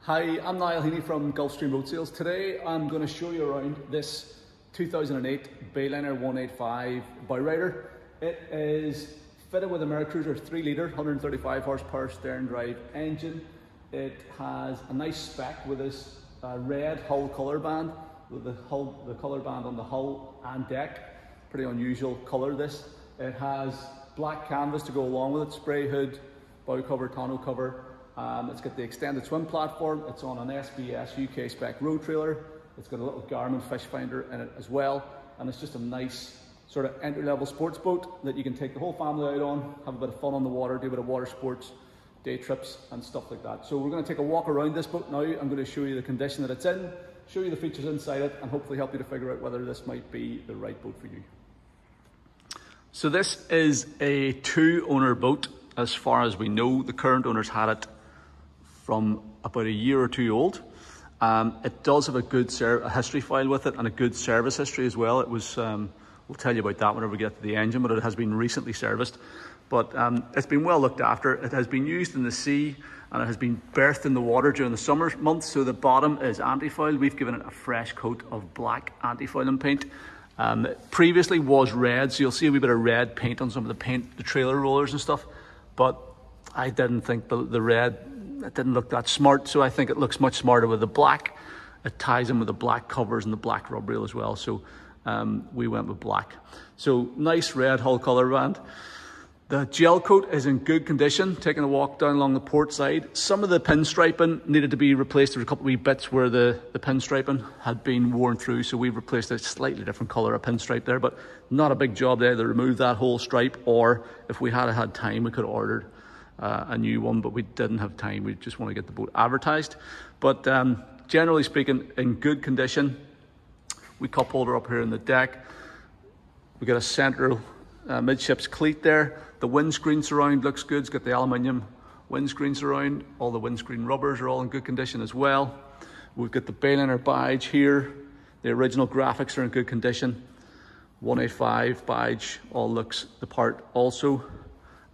Hi, I'm Niall Heaney from Gulfstream Boat Sales. Today I'm going to show you around this 2008 Bayliner 185 Bowrider. It is fitted with a Mercruiser 3-litre 135 horsepower Sterndrive engine. It has a nice spec with this red hull colour band, with the colour band on the hull and deck. Pretty unusual colour this. It has black canvas to go along with it, spray hood, bow cover, tonneau cover. It's got the extended swim platform. It's on an SBS UK-spec road trailer. It's got a little Garmin fishfinder in it as well. And it's just a nice sort of entry-level sports boat that you can take the whole family out on, have a bit of fun on the water, do a bit of water sports, day trips and stuff like that. So we're going to take a walk around this boat now. I'm going to show you the condition that it's in, show you the features inside it, and hopefully help you to figure out whether this might be the right boat for you. So this is a 2-owner boat as far as we know. The current owners had it from about a year or two old. It does have a good history file with it and a good service history as well. It was, we'll tell you about that whenever we get to the engine, but it has been recently serviced. But it's been well looked after. It has been used in the sea and it has been berthed in the water during the summer months. So the bottom is anti-foiled. We've given it a fresh coat of black anti-fouling paint. Previously was red, so you'll see a wee bit of red paint on some of the trailer rollers and stuff. But I didn't think the red, it didn't look that smart, so I think it looks much smarter with the black. It ties in with the black covers and the black rub rail as well, so we went with black. So nice red hull colour band. The gel coat is in good condition. Taking a walk down along the port side, some of the pinstriping needed to be replaced. There were a couple of wee bits where the pinstriping had been worn through, so we've replaced a slightly different colour of pinstripe there, but not a big job there to remove that whole stripe, or if we had time we could have ordered a new one, but we didn't have time. We just want to get the boat advertised. But generally speaking, in good condition. We cup holder up here in the deck. We got a central midships cleat there. The windscreen surround looks good. It's got the aluminium windscreen surround. All the windscreen rubbers are all in good condition as well. We've got the Bayliner badge here. The original graphics are in good condition. 185 badge all looks the part also.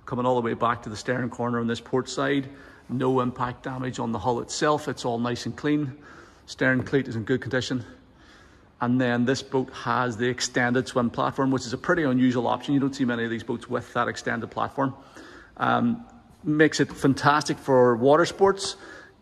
Coming all the way back to the stern corner on this port side. No impact damage on the hull itself. It's all nice and clean. Stern cleat is in good condition. And then this boat has the extended swim platform, which is a pretty unusual option. You don't see many of these boats with that extended platform. Makes it fantastic for water sports.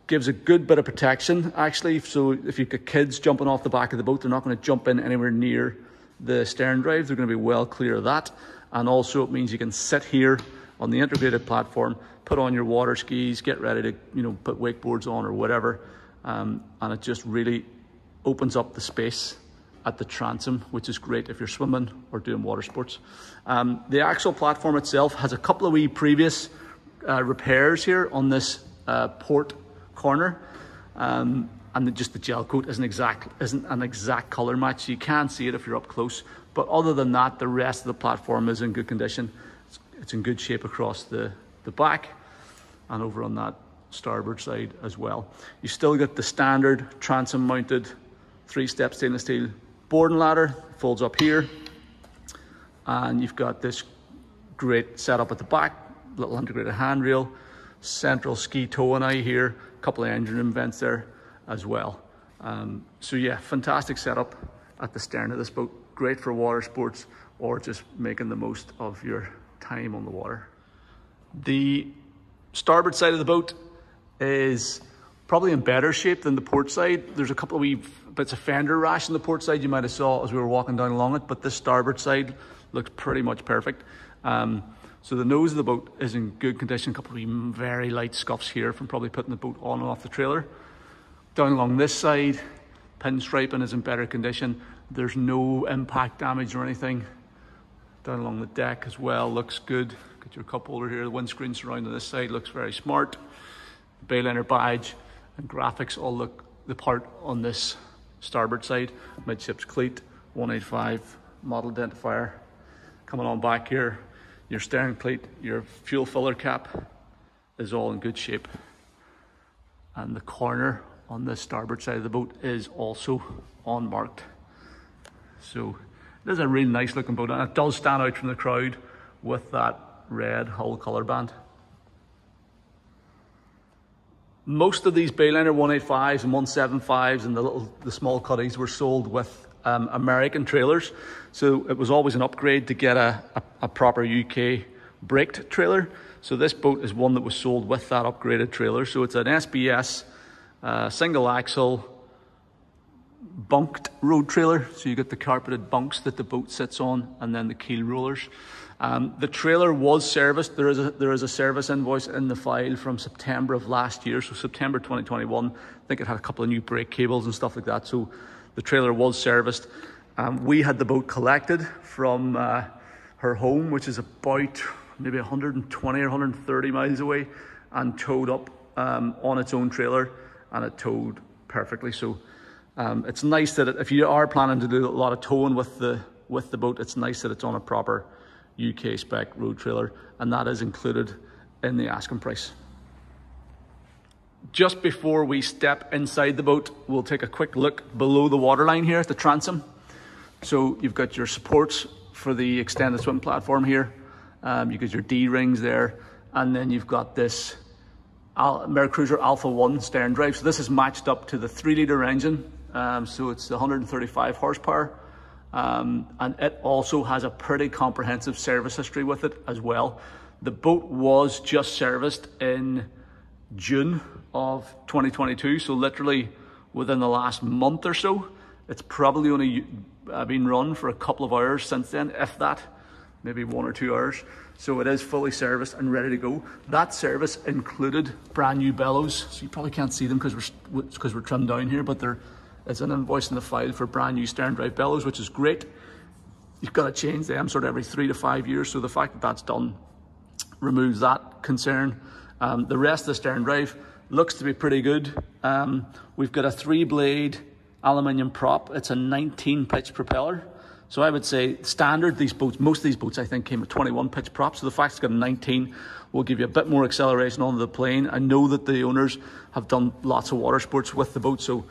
Gives a good bit of protection, actually. So if you've got kids jumping off the back of the boat, they're not going to jump in anywhere near the Sterndrive. They're going to be well clear of that. And also it means you can sit here on the integrated platform, put on your water skis, get ready to put wakeboards on or whatever. And it just really opens up the space at the transom, which is great if you're swimming or doing water sports. The actual platform itself has a couple of wee previous repairs here on this port corner, and just the gel coat isn't an exact color match. You can see it if you're up close, but other than that, the rest of the platform is in good condition. It's in good shape across the back and over on that starboard side as well. You still get the standard transom mounted 3-step stainless steel boarding ladder, folds up here, and you've got this great setup at the back, little integrated handrail, central ski tow and eye here, a couple of engine room vents there as well. So yeah, fantastic setup at the stern of this boat, great for water sports or just making the most of your time on the water. The starboard side of the boat is probably in better shape than the port side. There's a couple of wee bits of fender rash on the port side you might have saw as we were walking down along it, but this starboard side looks pretty much perfect. So the nose of the boat is in good condition. A couple of wee very light scuffs here from probably putting the boat on and off the trailer. Down along this side, pinstriping is in better condition. There's no impact damage or anything. Down along the deck as well, looks good. Got your cup holder here. The windscreen surround on this side looks very smart. The Bayliner badge and graphics all look the part on this starboard side. Midships cleat, 185 model identifier. Coming on back here, your stern cleat, your fuel filler cap is all in good shape. And the corner on the starboard side of the boat is also unmarked. So it is a really nice looking boat, and it does stand out from the crowd with that red hull colour band. Most of these Bayliner 185s and 175s and the small cuddies were sold with American trailers. So it was always an upgrade to get a proper UK braked trailer. So this boat is one that was sold with that upgraded trailer. So it's an SBS single axle bunked road trailer. So you get the carpeted bunks that the boat sits on, and then the keel rollers. The trailer was serviced. There is a service invoice in the file from September of last year, so September 2021. I think it had a couple of new brake cables and stuff like that. So the trailer was serviced. We had the boat collected from her home, which is about maybe 120 or 130 miles away, and towed up on its own trailer, and it towed perfectly. So it's nice that if you are planning to do a lot of towing with the boat, it's nice that it's on a proper UK-spec road trailer, and that is included in the asking price. Just before we step inside the boat, we'll take a quick look below the waterline here at the transom. So you've got your supports for the extended swim platform here. You've got your D-rings there, and then you've got this Mercruiser Alpha 1 Sterndrive. So this is matched up to the 3-litre engine, so it's 135 horsepower. And it also has a pretty comprehensive service history with it as well. The boat was just serviced in June of 2022, so literally within the last month or so. It's probably only been run for a couple of hours since then, if that, maybe 1 or 2 hours. So it is fully serviced and ready to go. That service included brand new bellows, so you probably can't see them because we're trimmed down here, but it's an invoice in the file for brand new Sterndrive bellows, which is great. You've got to change them sort of every 3 to 5 years, so the fact that that's done removes that concern. The rest of the Sterndrive looks to be pretty good. We've got a 3-blade aluminium prop. It's a 19-pitch propeller. So I would say standard, these boats, most of these boats I think came with 21-pitch props. So the fact it's got a 19 will give you a bit more acceleration on the plane. I know that the owners have done lots of water sports with the boat, so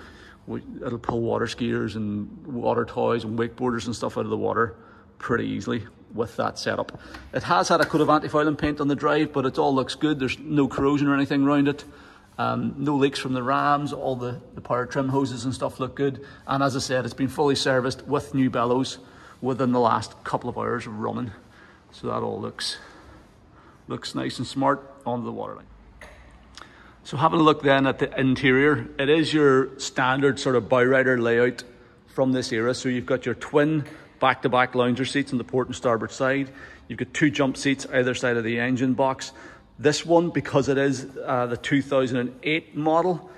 it'll pull water skiers and water toys and wakeboarders and stuff out of the water pretty easily with that setup. It has had a coat of anti-fouling paint on the drive, but it all looks good. There's no corrosion or anything around it. No leaks from the rams. All the power trim hoses and stuff look good. And as I said, it's been fully serviced with new bellows within the last couple of hours of running. So that all looks nice and smart onto the waterline. So having a look then at the interior, it is your standard sort of Bowrider layout from this era. So you've got your twin back-to-back lounger seats on the port and starboard side. You've got 2 jump seats either side of the engine box. This one, because it is the 2008 model,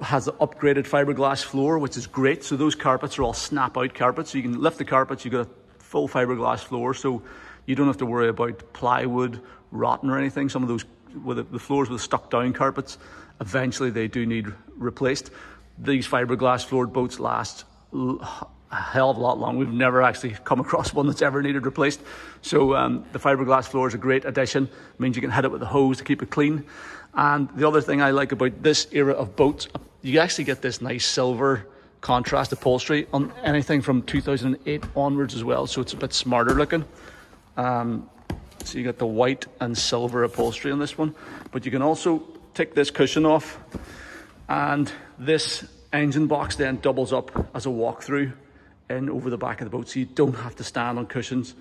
has the upgraded fiberglass floor, which is great. So those carpets are all snap-out carpets. So you can lift the carpets, you've got a full fiberglass floor, so you don't have to worry about plywood rotting or anything. Some of those, with the floors with stuck-down carpets, eventually they do need replaced. These fiberglass floored boats last a hell of a lot long. We've never actually come across one that's ever needed replaced. So the fiberglass floor is a great addition. It means you can hit it with a hose to keep it clean. And the other thing I like about this era of boats, you actually get this nice silver contrast upholstery on anything from 2008 onwards as well. So it's a bit smarter looking. So you get the white and silver upholstery on this one. But you can also take this cushion off, and this engine box then doubles up as a walk-through in over the back of the boat, so you don't have to stand on cushions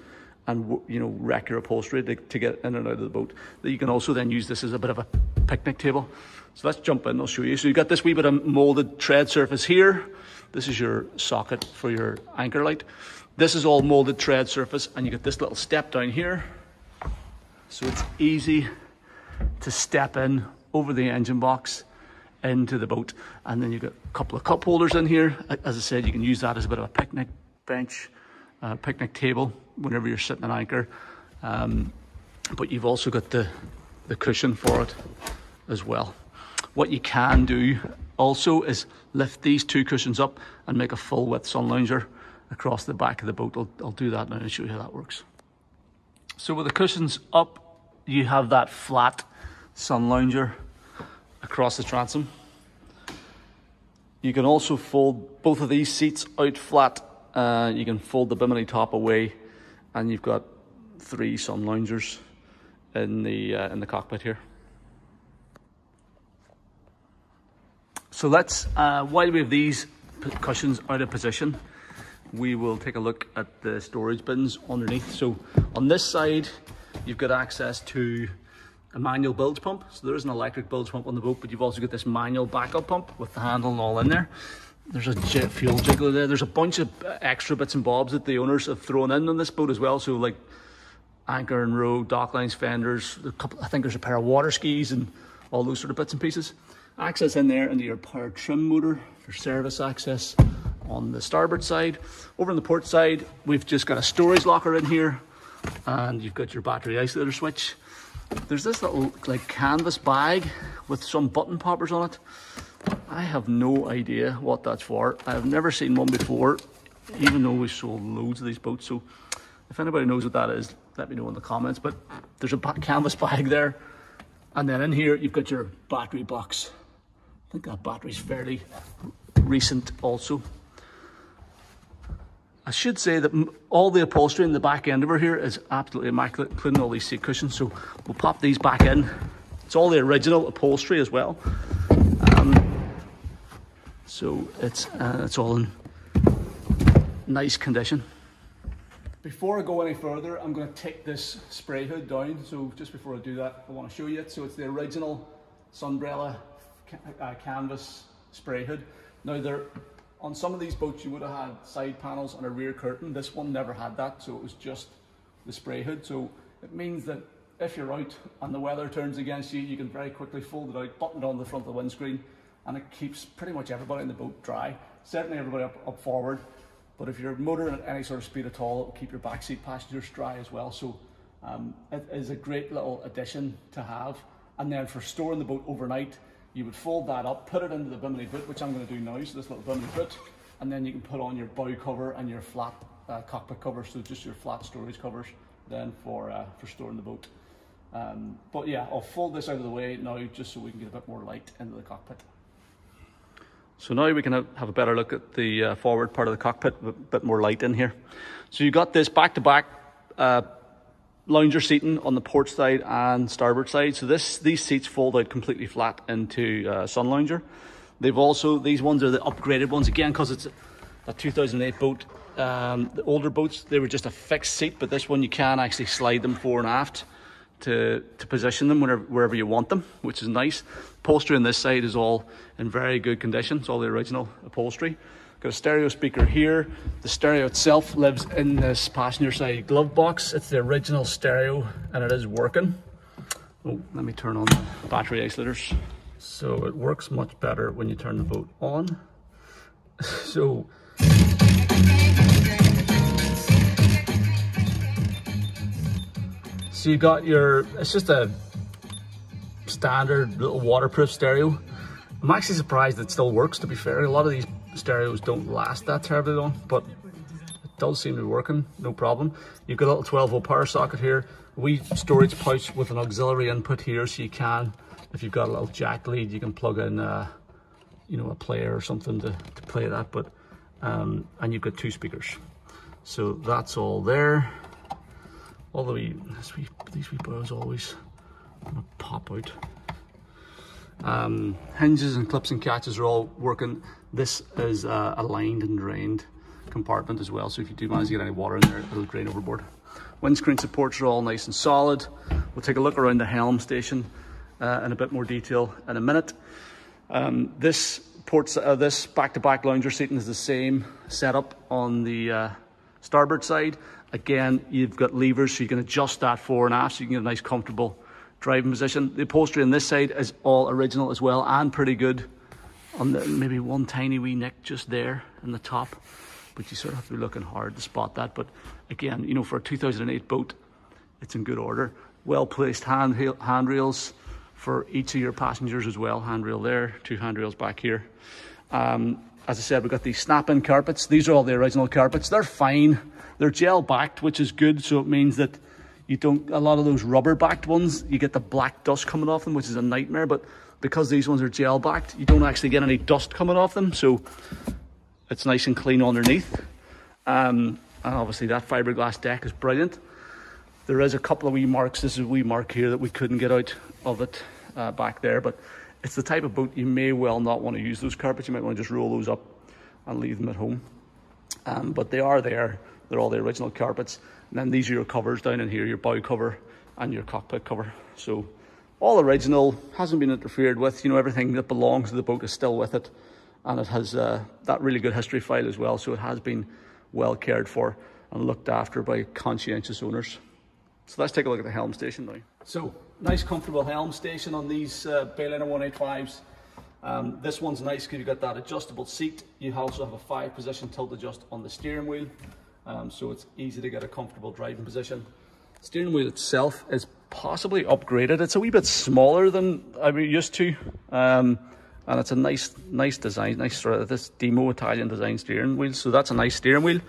and wreck your upholstery to get in and out of the boat. You can also then use this as a bit of a picnic table. So let's jump in, I'll show you. So you've got this wee bit of molded tread surface here. This is your socket for your anchor light. This is all molded tread surface, and you get this little step down here, so it's easy to step in over the engine box into the boat. And then you've got a couple of cup holders in here. As I said, you can use that as a bit of a picnic bench, picnic table whenever you're sitting at anchor. But you've also got the cushion for it as well. What you can do also is lift these 2 cushions up and make a full width sun lounger across the back of the boat. I'll do that now and show you how that works. So with the cushions up, you have that flat sun lounger across the transom. You can also fold both of these seats out flat. You can fold the bimini top away, and you've got 3 sun loungers in the cockpit here. So let's, while we have these cushions out of position, we will take a look at the storage bins underneath. So on this side, you've got access to a manual bilge pump. So there is an electric bilge pump on the boat, but you've also got this manual backup pump with the handle and all in there. There's a jet fuel jiggler there. There's a bunch of extra bits and bobs that the owners have thrown in on this boat as well. So like anchor and row, dock lines, fenders, I think there's a pair of water skis and all those sort of bits and pieces. Access in there into your power trim motor for service access on the starboard side. Over on the port side, we've just got a storage locker in here, and you've got your battery isolator switch. There's this little like canvas bag with some button poppers on it. I have no idea what that's for. I've never seen one before, even though we've sold loads of these boats. So if anybody knows what that is, let me know in the comments. But there's a canvas bag there. And then in here, you've got your battery box. I think that battery's fairly recent also. I should say that all the upholstery in the back end over here is absolutely immaculate, including all these seat cushions. So we'll pop these back in. It's all the original upholstery as well. So it's all in nice condition. Before I go any further, I'm going to take this spray hood down. So just before I do that, I want to show you it. So it's the original Sunbrella canvas spray hood. Now on some of these boats you would have had side panels and a rear curtain. This one never had that, so it was just the spray hood. So it means that if you're out and the weather turns against you, you can very quickly fold it out, button it on the front of the windscreen, and it keeps pretty much everybody in the boat dry. Certainly everybody up forward, but if you're motoring at any sort of speed at all, it'll keep your backseat passengers dry as well. So it is a great little addition to have. And then for storing the boat overnight, you would fold that up, put it into the bimini boot, which I'm going to do now, so this little bimini boot, and then you can put on your bow cover and your flat cockpit cover, so just your flat storage covers then for storing the boat. But yeah, I'll fold this out of the way now just so we can get a bit more light into the cockpit. So now we can have a better look at the forward part of the cockpit, with a bit more light in here. So you've got this back-to-back lounger seating on the port side and starboard side. So these seats fold out completely flat into sun lounger. They've also, these ones are the upgraded ones, again, because it's a 2008 boat. The older boats, they were just a fixed seat, but this one you can actually slide them fore and aft to position them wherever you want them, which is nice. Upholstery on this side is all in very good condition. It's all the original upholstery. Got a stereo speaker here. The stereo itself lives in this passenger side glove box. It's the original stereo and it is working. Oh, let me turn on the battery isolators. So it works much better when you turn the boat on. So you got it's just a standard little waterproof stereo. I'm actually surprised it still works, to be fair. A lot of these stereos don't last that terribly long, but it does seem to be working, no problem. You've got a little 12-volt power socket here, a wee storage pouch with an auxiliary input here, so you can, if you've got a little jack lead, you can plug in a player or something to play that. But and you've got 2 speakers, so that's all there. All the these wee bars always pop out. Hinges and clips and catches are all working. This is a lined and drained compartment as well, so if you do manage to get any water in there, it'll drain overboard. Windscreen supports are all nice and solid. We'll take a look around the Helm Station in a bit more detail in a minute. This back-to-back lounger seating is the same setup on the starboard side. Again, you've got levers so you can adjust that fore and aft so you can get a nice comfortable driving position. The upholstery on this side is all original as well and pretty good. On the, maybe one tiny wee nick just there in the top, but you sort of have to be looking hard to spot that. But again, you know, for a 2008 boat, it's in good order. Well placed handrails for each of your passengers as well. Handrail there, 2 handrails back here. As I said, we've got these snap-in carpets. These are all the original carpets. They're fine. They're gel-backed, which is good, so it means that you don't, a lot of those rubber-backed ones, you get the black dust coming off them, which is a nightmare. But because these ones are gel-backed, you don't actually get any dust coming off them, so it's nice and clean underneath. And obviously that fiberglass deck is brilliant. There is a couple of wee marks. This is a wee mark here that we couldn't get out of it back there, but it's the type of boat you may well not want to use those carpets. You might want to just roll those up and leave them at home. But they are there. They're all the original carpets. And then these are your covers down in here, your bow cover and your cockpit cover. So all original, hasn't been interfered with. You know, everything that belongs to the boat is still with it. And it has that really good history file as well. So it has been well cared for and looked after by conscientious owners. So let's take a look at the Helm Station now. So nice comfortable Helm Station on these Bayliner 185s. This one's nice because you've got that adjustable seat. You also have a 5-position tilt adjust on the steering wheel. So it's easy to get a comfortable driving position. The steering wheel itself is possibly upgraded. It's a wee bit smaller than I'm used to. And it's a nice design, nice sort of this demo Italian design steering wheel. So that's a nice steering wheel.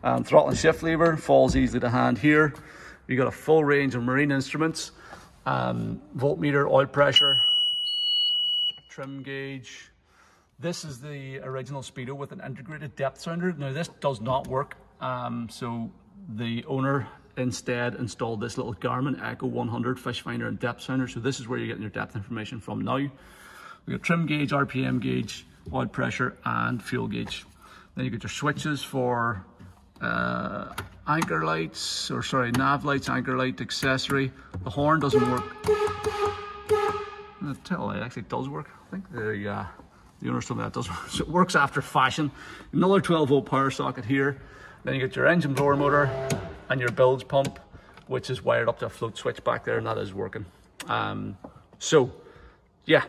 Throttle and shift lever falls easily to hand here. You've got a full range of marine instruments, voltmeter, oil pressure, trim gauge. This is the original Speedo with an integrated depth sounder. Now this does not work. So the owner instead installed this little Garmin Echo 100 fish finder and depth sounder. So this is where you're getting your depth information from now. We've got trim gauge, RPM gauge, oil pressure and fuel gauge. Then you get your switches for anchor lights, or sorry, nav lights, anchor light, accessory. The horn doesn't work. The tail light actually does work. I think the owner told me that does work. So it works after fashion. Another 12-volt power socket here. Then you get your engine blower motor and your bilge pump, which is wired up to a float switch back there, and that is working. So yeah,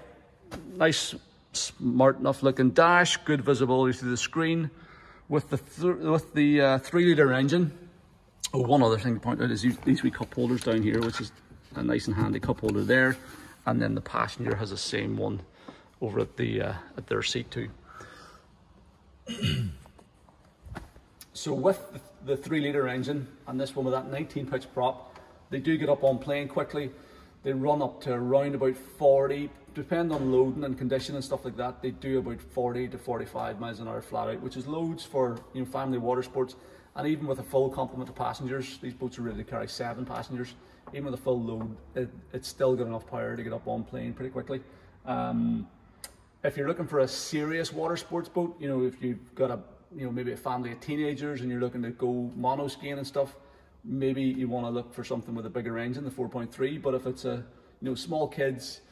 nice, smart enough looking dash, good visibility through the screen. With the 3-litre engine. Oh, one other thing to point out is these wee cup holders down here, which is a nice and handy cup holder there. And then the passenger has the same one over at their seat too. So with the 3-litre engine and this one with that 19-pitch prop, they do get up on plane quickly. They run up to around about 40, depending on loading and condition and stuff like that. They do about 40 to 45 miles an hour flat out, which is loads for, you know, family water sports. And even with a full complement of passengers, these boats are ready to carry 7 passengers. Even with a full load, it's still got enough power to get up on plane pretty quickly. If you're looking for a serious water sports boat, you know, if you've got maybe a family of teenagers and you're looking to go mono skiing and stuff, maybe you want to look for something with a bigger engine, the 4.3. But if it's small kids,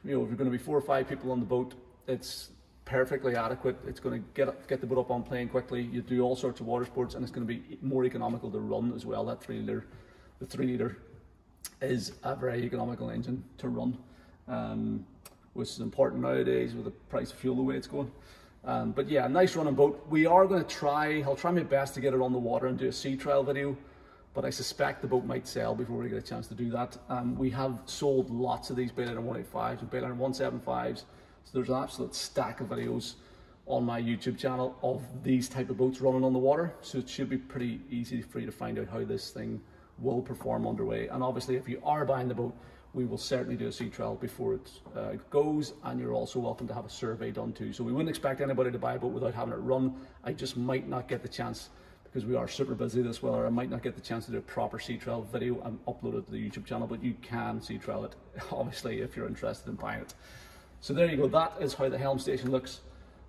if you're going to be 4 or 5 people on the boat, it's perfectly adequate. It's going to get the boat up on plane quickly. You do all sorts of water sports, and it's going to be more economical to run as well. That 3-litre, the 3-litre is a very economical engine to run, which is important nowadays with the price of fuel the way it's going. But yeah, nice running boat. We are going to I'll try my best to get it on the water and do a sea trial video. But I suspect the boat might sell before we get a chance to do that. We have sold lots of these Bayliner 185s and Bayliner 175s. So there's an absolute stack of videos on my YouTube channel of these type of boats running on the water. So it should be pretty easy for you to find out how this thing will perform underway. And obviously, if you are buying the boat, we will certainly do a sea trial before it goes. And you're also welcome to have a survey done too. So we wouldn't expect anybody to buy a boat without having it run. I just might not get the chance, because we are super busy this weather. I might not get the chance to do a proper sea trial video and upload it to the YouTube channel, but you can sea trial it, obviously, if you're interested in buying it. So there you go. That is how the Helm Station looks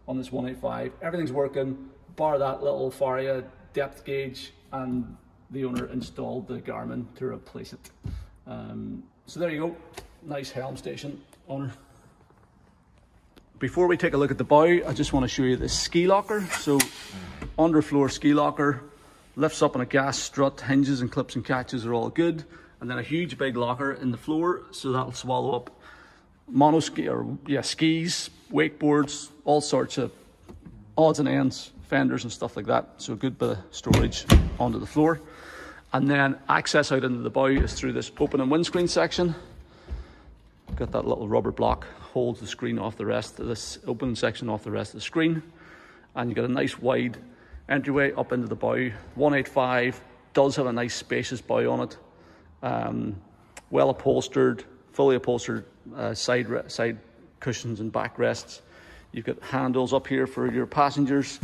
on this 185. Everything's working, bar that little Faria depth gauge, and the owner installed the Garmin to replace it. So there you go. Nice Helm Station, owner. Before we take a look at the bow, I just want to show you the ski locker. So underfloor ski locker, lifts up on a gas strut, hinges and clips and catches are all good. And then a huge big locker in the floor, so that'll swallow up skis, wakeboards, all sorts of odds and ends, fenders and stuff like that. So a good bit of storage onto the floor. And then access out into the bow is through this open and windscreen section. Got that little rubber block, holds the screen off the rest of this open section off the rest of the screen. And you got a nice wide entryway up into the bow. 185 does have a nice spacious bow on it. Well upholstered, fully upholstered side cushions and backrests. You've got handles up here for your passengers.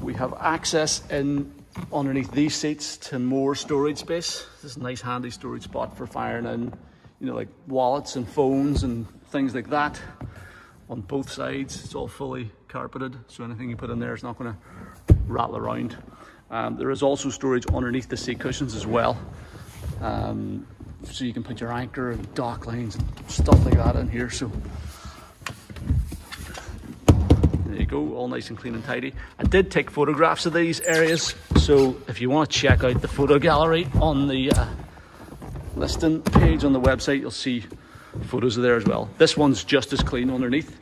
We have access in underneath these seats to more storage space. This is a nice handy storage spot for firing in, like wallets and phones and things like that. on both sides. It's all fully carpeted, so anything you put in there is not going to rattle around. There is also storage underneath the seat cushions as well, so you can put your anchor and dock lines and stuff like that in here. So there you go, all nice and clean and tidy. I did take photographs of these areas, so if you want to check out the photo gallery on the listing page on the website, you'll see photos of there as well. This one's just as clean underneath.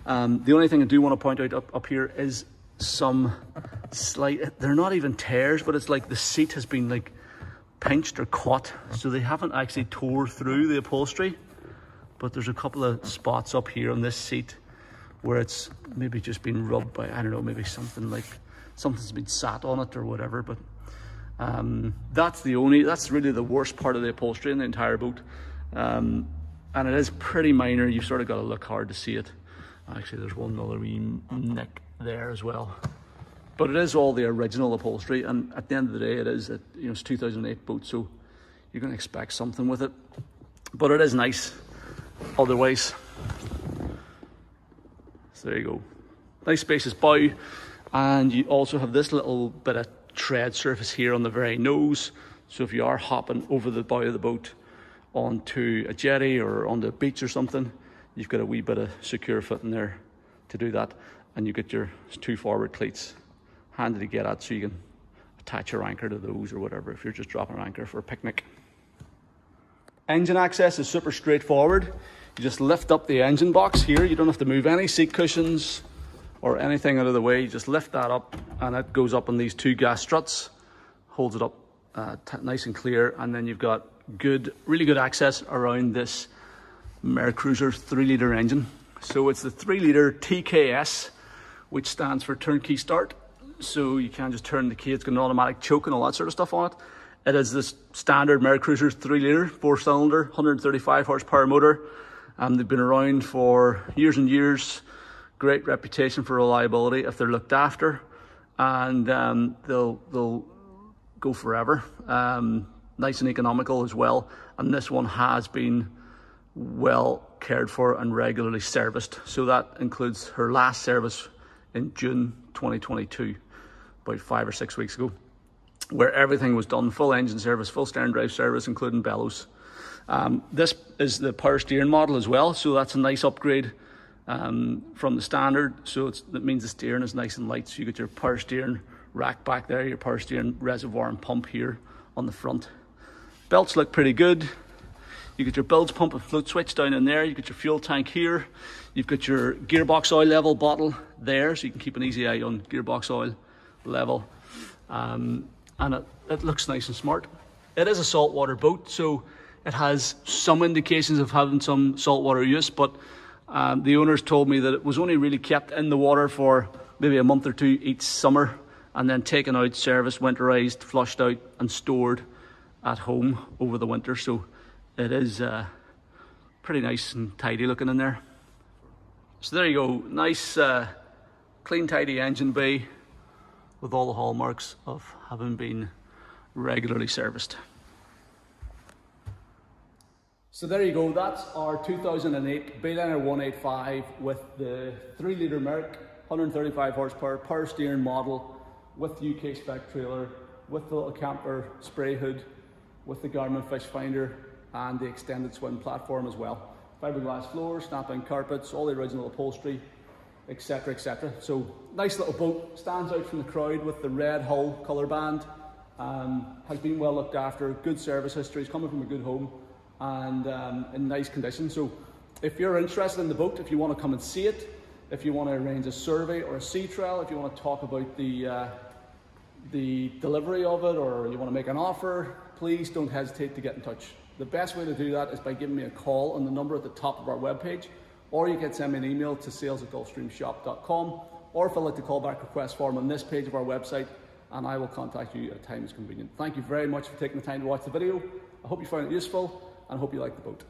The only thing I do want to point out up here is some slight, they're not even tears, but it's like the seat has been like pinched or caught, so they haven't actually tore through the upholstery, but there's a couple of spots up here on this seat where it's maybe just been rubbed by, I don't know, maybe something's been sat on it or whatever. But that's really the worst part of the upholstery in the entire boat. And it is pretty minor. You've sort of got to look hard to see it. Actually, there's one other wee nick there as well. But it is all the original upholstery, and at the end of the day, it's 2008 boat, so you're going to expect something with it. But it is nice otherwise. So there you go. Nice spacious bow, and you also have this little bit of tread surface here on the very nose. So if you are hopping over the bow of the boat onto a jetty or on the beach or something, you've got a wee bit of secure foot in there to do that, and you get your 2 forward cleats handy to get at, so you can attach your anchor to those or whatever if you're just dropping an anchor for a picnic. Engine access is super straightforward. You just lift up the engine box here. You don't have to move any seat cushions or anything out of the way. You just lift that up, and it goes up on these 2 gas struts, holds it up nice and clear, and then you've got really good access around this Mercruiser 3-litre engine. So it's the 3-litre TKS, which stands for turnkey start. So you can just turn the key, it's got an automatic choke and all that sort of stuff on it. It is this standard Mercruiser 3-litre, 4-cylinder, 135 horsepower motor. They've been around for years and years. Great reputation for reliability if they're looked after, and they'll go forever. Nice and economical as well. And this one has been well cared for and regularly serviced. So that includes her last service in June 2022, about 5 or 6 weeks ago, where everything was done, full engine service, full Sterndrive service, including bellows. This is the power steering model as well, so that's a nice upgrade from the standard. So that means the steering is nice and light, so you get your power steering rack back there, your power steering reservoir and pump here on the front. Belts look pretty good. You get your bilge pump and float switch down in there. You get your fuel tank here. You've got your gearbox oil level bottle there, so you can keep an easy eye on gearbox oil level. And it looks nice and smart. It is a saltwater boat, so it has some indications of having some saltwater use, but the owners told me that it was only really kept in the water for maybe a month or 2 each summer, and then taken out, serviced, winterized, flushed out, and stored at home over the winter. So it is pretty nice and tidy looking in there. So there you go, nice clean tidy engine bay with all the hallmarks of having been regularly serviced. So there you go, that's our 2008 Bayliner 185 with the 3-litre Merc, 135 horsepower, power steering model, with UK-spec trailer, with the little camper spray hood, with the Garmin fishfinder, and the extended swim platform as well. Fibreglass floors, snap-in carpets, all the original upholstery, etc, etc. So nice little boat, stands out from the crowd with the red hull colour band, has been well looked after, good service history, is coming from a good home, and in nice condition. So if you're interested in the boat, if you want to come and see it, if you want to arrange a survey or a sea trial, if you want to talk about the delivery of it, or you want to make an offer, please don't hesitate to get in touch. The best way to do that is by giving me a call on the number at the top of our webpage, or you can send me an email to sales@gulfstreamshop.com, or fill out the callback request form on this page of our website, and I will contact you at a time that's convenient. Thank you very much for taking the time to watch the video. I hope you found it useful, and I hope you like the boat.